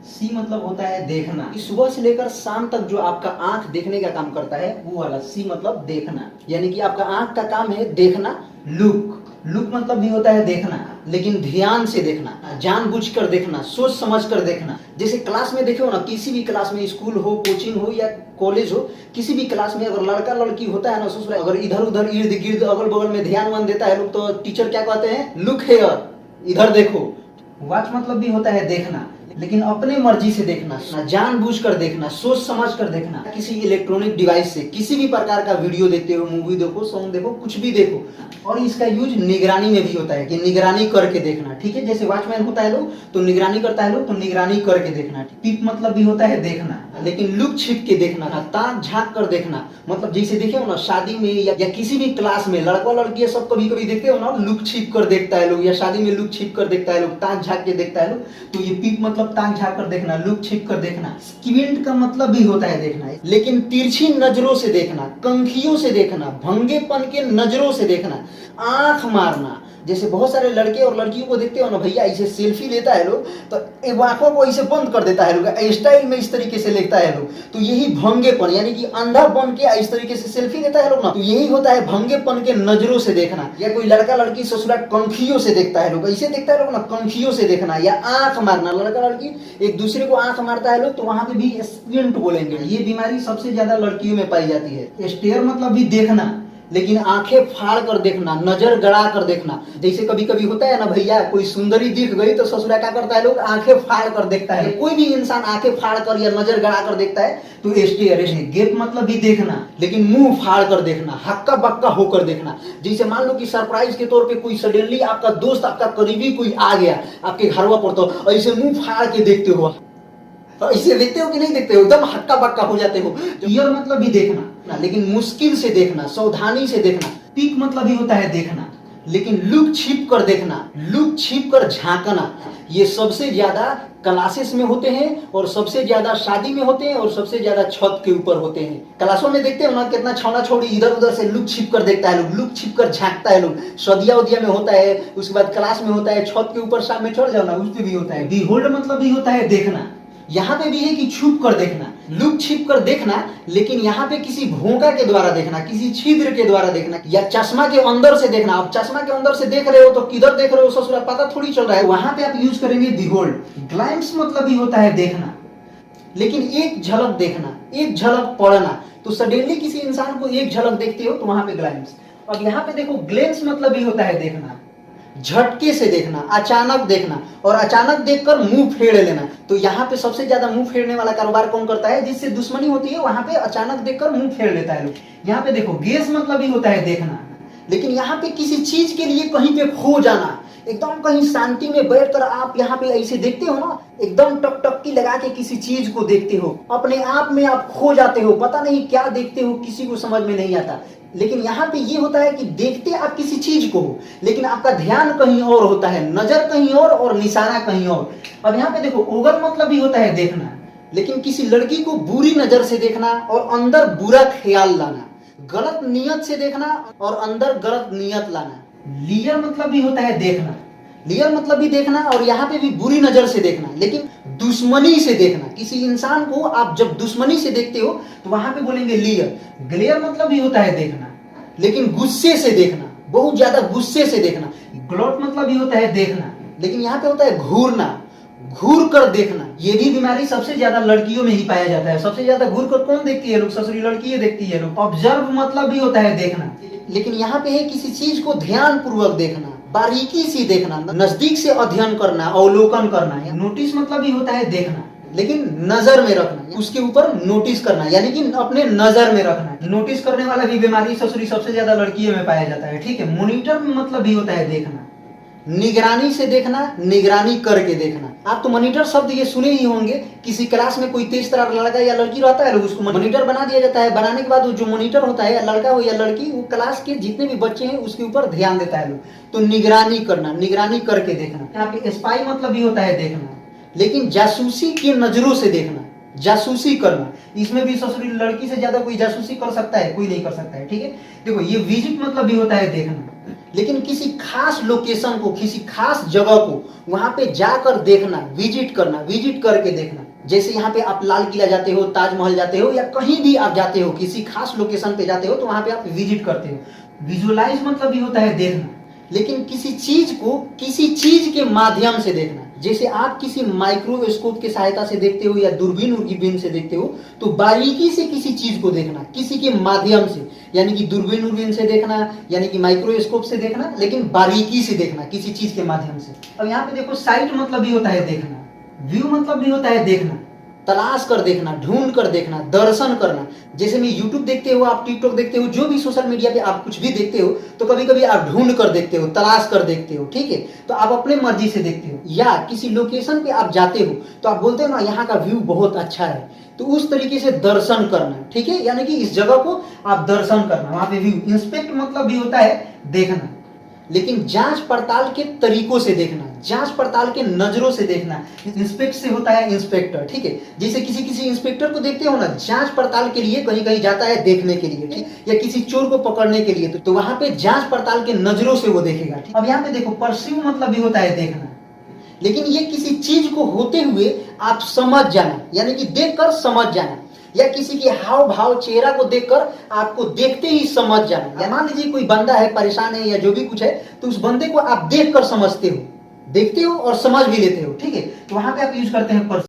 सी मतलब होता है देखना। सुबह से लेकर शाम तक जो आपका आंख देखने का काम करता है वो वाला सी मतलब देखना, यानी कि आपका आंख का काम है देखना। लुक, लुक मतलब भी होता है देखना, लेकिन ध्यान से देखना, जानबूझकर देखना, सोच समझ कर देखना। जैसे क्लास में देखो ना, किसी भी क्लास में, स्कूल हो, कोचिंग हो या कॉलेज हो, किसी भी क्लास में अगर लड़का लड़की होता है ना, ससुर अगर इधर उधर इर्द गिर्द अगल बगल में ध्यान वन देता है लोग, तो टीचर क्या कहते हैं, लुक हेयर, इधर देखो। वॉच मतलब भी होता है देखना, लेकिन अपने मर्जी से देखना, जानबूझकर देखना, सोच समझ कर देखना। किसी इलेक्ट्रॉनिक डिवाइस से किसी भी प्रकार का वीडियो देखते हो, मूवी देखो, सॉन्ग देखो, कुछ भी देखो। और इसका यूज निगरानी में भी होता है कि निगरानी करके देखना, ठीक है। जैसे वॉचमैन होता है लोग तो निगरानी करता है लोग, तो निगरानी करके देखना। पीप मतलब भी होता है देखना, लेकिन लुक छिप के देखना, ताक झांक कर देखना। मतलब जैसे देखे हो ना, शादी में या किसी भी क्लास में लड़का लड़की सब कभी कभी देखते हो ना, लुक छिप कर देखता है लोग, या शादी में लुक छिप कर देखता है लोग, ताक झांक के देखता है लोग। तो ये पीप मतलब ताक झांक कर देखना, लुक छिप कर देखना। स्क्विंट का मतलब भी होता है देखना, लेकिन तिरछी नजरों से देखना, कंखियों से देखना, भंगेपन के नजरों से देखना, आंख मारना। जैसे बहुत सारे लड़के और लड़कियों को देखते हो ना भैया, ऐसे सेल्फी लेता है लोग तो आंखों को ऐसे बंद कर देता है लोग, स्टाइल में इस तरीके से लेता है लोग। तो यही भंगेपन, यानी कि अंधा बन के इस तरीके से सेल्फी लेता है लोग ना, तो यही होता है भंगेपन के नजरों से देखना। या कोई लड़का लड़की ससुरा कंखियों से देखता है लोग, ऐसे देखता है लोग ना, कंखियों से देखना। या आंख मारना, लड़का लड़की एक दूसरे को आंख मारता है लोग, तो वहां पे भी स्क्विंट बोलेंगे। ये बीमारी सबसे ज्यादा लड़कियों में पाई जाती है। स्टेयर मतलब भी देखना, लेकिन आंखें फाड़ कर देखना, नजर गड़ा कर देखना। जैसे कभी कभी होता है ना भैया, कोई सुंदरी दिख गई तो ससुरा क्या करता है लोग, आंखें फाड़ कर देखता है। कोई भी इंसान आंखें फाड़ कर या नजर गड़ा कर देखता है तो स्टेयर है। गेप मतलब भी देखना, लेकिन मुंह फाड़ कर देखना, हक्का बक्का होकर देखना। जैसे मान लो कि सरप्राइज के तौर पे कोई सडनली आपका दोस्त, आपका करीबी कोई आ गया आपके घरवा पर, तो ऐसे मुंह फाड़ के देखते हो, तो इसे देखते हो कि नहीं देखते हो, एकदम हक्का बक्का हो जाते हो। ईयर मतलब भी देखना, लेकिन मुश्किल से देखना, सावधानी से देखना। पीक मतलब भी होता है देखना, लेकिन लुक छिप कर देखना, लुक छिप कर झांकना। ये सबसे ज्यादा क्लासेस में होते हैं, और सबसे ज्यादा शादी में होते हैं, और सबसे ज्यादा छत के ऊपर होते हैं। क्लासों में देखते हो ना, कितना छौड़ा छौड़ी इधर उधर से लुक छिप कर देखता है लोग, लुक छिप कर झांकता है लोग। सदिया उदिया में होता है, उसके बाद क्लास में होता है, छत के ऊपर शाम में चढ़ जाओ ना, उस पर भी होता है। बिहोल्ड मतलब भी होता है देखना, यहाँ पे भी है कि छुप कर देखना, लुक छिप कर देखना, लेकिन यहाँ पे किसी भोंका के द्वारा देखना, किसी छिद्र के द्वारा देखना, या चश्मा के अंदर से देखना। आप चश्मा के अंदर से देख रहे हो तो किधर देख रहे हो ससुरा पता थोड़ी चल रहा है, वहां पे आप यूज करेंगे बिहोल्ड। ग्लाइम्स मतलब भी होता है देखना, लेकिन एक झलक देखना, एक झलक पढ़ना। तो सडनली किसी इंसान को एक झलक देखते हो तो वहां पे ग्लाइम्स। अब यहाँ पे देखो, ग्लेंस मतलब भी होता है देखना, झटके से देखना, अचानक देखना, और अचानक देखकर मुंह फेर लेना। तो यहाँ पे सबसे ज्यादा मुंह फेरने वाला कारोबार कौन करता है, जिससे दुश्मनी होती है, वहां पे अचानक देखकर मुंह फेर लेता है लोग। यहाँ पे देखो, गेस मतलब भी होता है देखना, लेकिन यहाँ पे किसी चीज के लिए कहीं पे खो जाना, एकदम कहीं शांति में बैठकर आप यहाँ पे ऐसे देखते हो ना, एकदम टकटकी लगा के किसी चीज को देखते हो, अपने आप में आप खो जाते हो, पता नहीं क्या देखते हो, किसी को समझ में नहीं आता। लेकिन यहाँ पे ये होता है कि देखते आप किसी चीज को हो, लेकिन आपका ध्यान कहीं और होता है, नजर कहीं और निशाना कहीं और। अब यहाँ पे देखो, ओगल मतलब भी होता है देखना, लेकिन किसी लड़की को बुरी नजर से देखना और अंदर बुरा ख्याल लाना, गलत नियत से देखना और अंदर गलत नियत लाना। लियर मतलब भी होता है देखना, लियर मतलब भी देखना, और यहाँ पे भी बुरी नजर से देखना, लेकिन दुश्मनी से देखना। किसी इंसान को आप जब दुश्मनी से देखते हो तो वहां पे बोलेंगे लियर। ग्लेयर मतलब भी होता है देखना, लेकिन गुस्से से देखना, बहुत ज्यादा गुस्से से देखना। ग्लोट मतलब भी होता है देखना, लेकिन यहाँ पे होता है घूरना, घूर कर देखना। ये भी बीमारी सबसे ज्यादा लड़कियों में ही पाया जाता है। सबसे ज्यादा घूर कर कौन देखती है लोग, ससुरी लड़की देखती है लोग। ऑब्जर्व मतलब भी होता है देखना, लेकिन यहाँ पे है किसी चीज को ध्यान पूर्वक देखना, बारीकी से देखना, नजदीक से अध्ययन करना, अवलोकन करना। नोटिस मतलब भी होता है देखना, लेकिन नजर में रखना, उसके ऊपर नोटिस करना, यानी कि अपने नजर में रखना। नोटिस करने वाला भी बीमारी ससुरी सबसे ज्यादा लड़कियों में पाया जाता है, ठीक है। मॉनिटर मतलब भी होता है देखना, निगरानी से देखना, निगरानी करके देखना। आप तो मॉनिटर शब्द ये सुने ही होंगे, किसी क्लास में कोई तेज तरह लड़का या लड़की रहता है, उसको मॉनिटर बना दिया जाता है। बनाने के बाद वो जो मॉनिटर होता है, लड़का हो या लड़की, वो क्लास के जितने भी बच्चे हैं उसके ऊपर ध्यान देता है लोग। तो निगरानी करना, निगरानी करके देखना। यहाँ पे स्पाई मतलब भी होता है देखना, लेकिन जासूसी की नजरों से देखना, जासूसी करना। इसमें भी ससुरी लड़की से ज्यादा कोई जासूसी कर सकता है, कोई नहीं कर सकता है, ठीक है। देखो, ये विजिट मतलब भी होता है देखना, लेकिन किसी खास लोकेशन को, किसी खास जगह को वहां पे जाकर देखना, विजिट करना, विजिट करके देखना। जैसे यहाँ पे आप लाल किला जाते हो, ताजमहल जाते हो, या कहीं भी आप जाते हो, किसी खास लोकेशन पे जाते हो, तो वहां पे आप विजिट करते हो। विजुअलाइज मतलब भी होता है देखना, लेकिन किसी चीज को किसी चीज के माध्यम से देखना। जैसे आप किसी माइक्रोस्कोप की सहायता से देखते हो या दूरबीन से देखते हो, तो बारीकी से किसी चीज को देखना, किसी के माध्यम से, यानी कि दूरबीन से देखना, यानी कि माइक्रोस्कोप से देखना, लेकिन बारीकी से देखना किसी चीज के माध्यम से। अब यहाँ पे देखो, साइट मतलब भी होता है देखना, व्यू मतलब भी होता है देखना, तलाश कर देखना, ढूंढ कर देखना, दर्शन करना। जैसे में यूट्यूब देखते हो, आप टिकटॉक देखते हो, जो भी सोशल मीडिया पे आप कुछ भी देखते हो, तो कभी कभी आप ढूंढ कर देखते हो, तलाश कर देखते हो, ठीक है। तो आप अपने मर्जी से देखते हो, या किसी लोकेशन पे आप जाते हो तो आप बोलते हो ना, यहाँ का व्यू बहुत अच्छा है, तो उस तरीके से दर्शन करना, ठीक है, यानी कि इस जगह को आप दर्शन करना, वहां पे व्यू। इंस्पेक्ट मतलब भी होता है देखना, लेकिन जांच पड़ताल के तरीकों से देखना, जांच पड़ताल के नजरों से देखना। इंस्पेक्ट से होता है इंस्पेक्टर, ठीक है। जैसे किसी इंस्पेक्टर को देखते हो ना, जांच पड़ताल के लिए कहीं कहीं जाता है देखने के लिए, ठीक, या किसी चोर को पकड़ने के लिए, तो वहां पे जांच पड़ताल के नजरों से वो देखेगा। अब यहाँ पे देखो, परसीव मतलब भी होता है देखना, लेकिन ये किसी चीज को होते हुए आप समझ जाना, यानी कि देखकर समझ जाना, या किसी के हाव भाव, चेहरा को देखकर आपको देखते ही समझ जाना। या मान लीजिए कोई बंदा है, परेशान है, या जो भी कुछ है, तो उस बंदे को आप देखकर समझते हो, देखते हो और समझ भी लेते हो, ठीक है। तो वहां पे आप यूज करते हैं